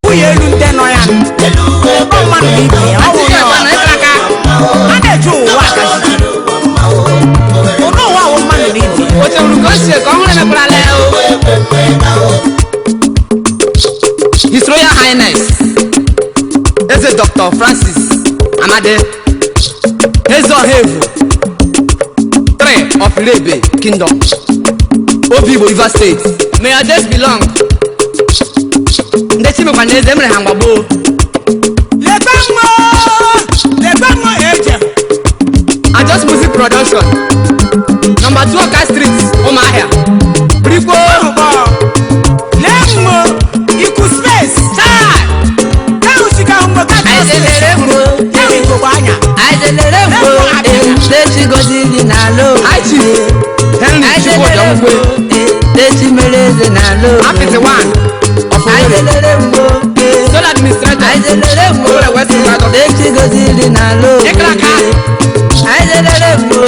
Ibu ya elu nde nọ ya. Ebe mmadụ ibe ya. Ọ wụrụ ya na ịkraka. A na-eji ụwa akazi. Ụdị ụwa wụ mmadụ ibe ya. Oche uru ka o si ka ọhụrụ emekwala leo. His Royal Highness Eze Dr. Francis Amade Eze Ohevu 3 of Lebe Kingdom Obi River State. May your days be long. Ndị chime kwanye eze mere ha mgbagbo. Lebango eje. Ajos Music Production Number 2 Oka Street Ụmụahịa Brikwo Lemmo iku space. Chai Ka humbo ka Aizelere mbo anya. Aizelere mbo Dechi gozili na lo. Aichi Henry Chukwuja Mgbe Dechi mereze na lo. Apịtị 1 of Owerri Aizelere mbo. Sole Administrator Aizelere mbo. Owerri West Ibadan Dechi gozili na lo. Ikraka Aizelere mbo.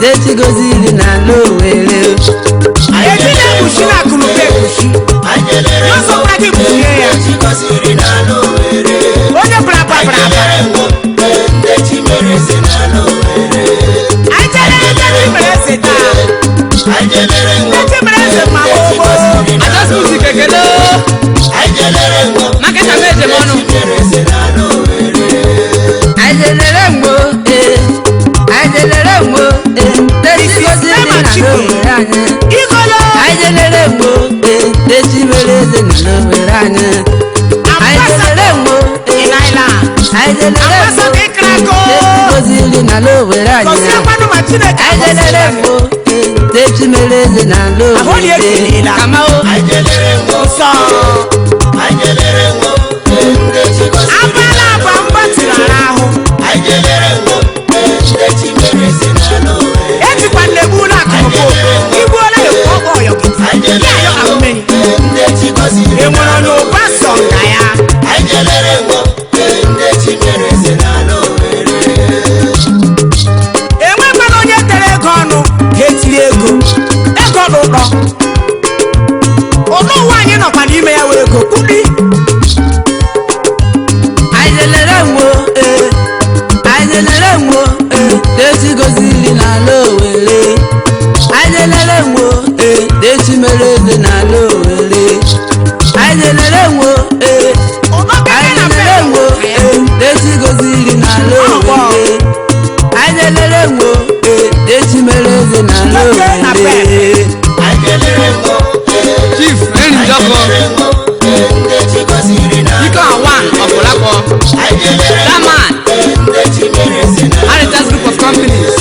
Dechi gozili na lo wele. Ejide kushi na kulube kushi. Yoso kwagi kushi ya. Onye braba. Dechi mereze ta. Dechi mereze mabobo. Ajos Music ekele Maketa meje mọnụ Aizelere mbo. Aizelere mbo. Dechi gozili na lo wele anya. Igolo. Aizelere mbo. Dechi mereze na lo wele anya. Aizelere mbo. Inaila. Aizelere mbo. Ambasa ikrako. Dechi gozili na lo wele anya. Kosi akwanu machine ka. Aizelere mbo. Dechi mereze na lo Aholi wele. ekila. Kamao So. Abala agba mgbatịrị ahụ. Ejikwa nnebu ụlọ akụkụ. Igbuola ekwu ọkpọ ọyọ kịtị. Ya ayọ ka mmeri. Enwere onye ụba sọ nka ya. Enwekwana onye tere ego ọnụ ga-etiri ego. Ego n'ụlọ. Ụlọ ụwa anyị nọkwa n'ime ya wee ego kudi. Aizelere mbo. Aizelere mbo. Dechi gozili na lo wele. Aizelere mbo. Dechi mereze na lo wele. Aizelere mbo. Ụlọ keke na Aizelere mbo. Dechi gozili na lo wele. Aizelere mbo. Dechi mereze na lo wele. Chief Henry Joko Iko Awan of Olakwo Chairman Heritage Group of Companies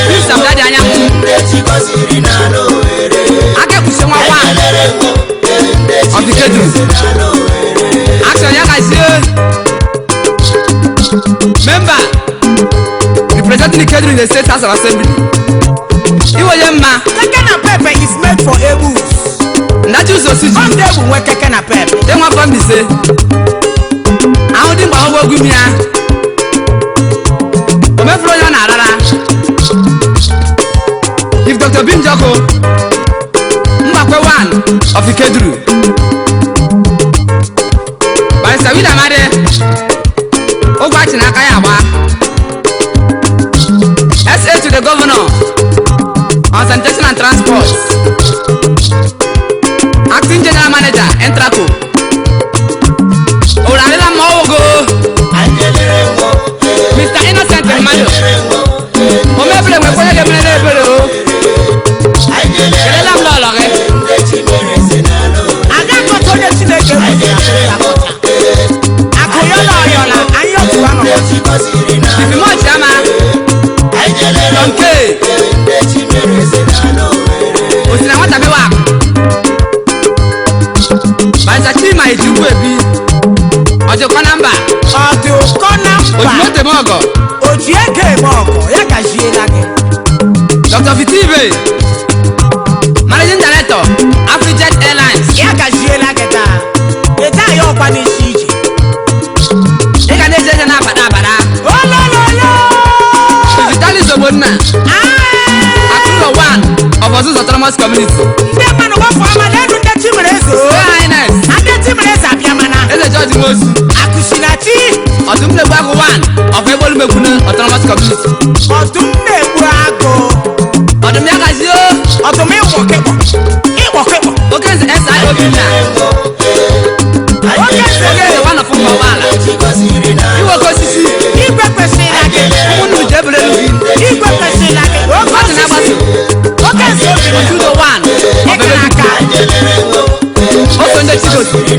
Prince Amdadi Anyanwụ Akekwusi nwa 1 of the Kedru Action Yagazie Member representing the Kedru in the State House of Assembly Iwoye mma keke na pepe is made for ebus. Ndachi ụzọ siji Ọ ndị ebu nwe keke na pepe. Dị nwa fọm ise ahụ dị mgbe ọgbọ ogwu m ya o mefuru onye ọ na-arara If Dr. Bim Joko Mbakwe 1 of Ikeduru Barrister William Amade Ogwachi n'aka ya agba SA to the Governor on Sanitation and Transport Acting General Manager Entraco Olarila Mogo Mr. Innocent Emmanuel Omebele mwekwele gemele ebele o Kelela mlolo ge Aga koto onye Chineke akụyola ọyọla anyị otu anọ. Ifimo Chiama Donke Osina nwata bewa Barrister Chima Ejikwu Ebi Ojikwa namba Ọ dị ụkọ na mba. Ojimote Mogo Oji ego eme ọgọ ya gaziela gị. Dr. Vitibe Managing Director Afrijet Airlines Ya gaziela gị taa. Ete ya ọkwa n'isi ije. Ị ga na-eje eje na-abada abada Olololo. Vitalis Ogbonna Akụrụ 1 of Ozuzo Autonomous Community Ndị mmadụ gbafọ ama n'elu ndị chi mere eze autonomous community. ọdụm na-egbu agụ Ọdụm ya gazi o. ọdụm ịgbọkịgbọ Oke nze SI Obinna. oke eze Oke nze one of ụmụ ụgbọala. Iwe oke osisi. igwe kwesịrị na gị Ụmụnnu ji ebule n'ubi. igwe kwesịrị na gị oke Ọchị na-agbaso. oke eze Obinna Otudo one. ịkara aka Ofe ndị Chigozie.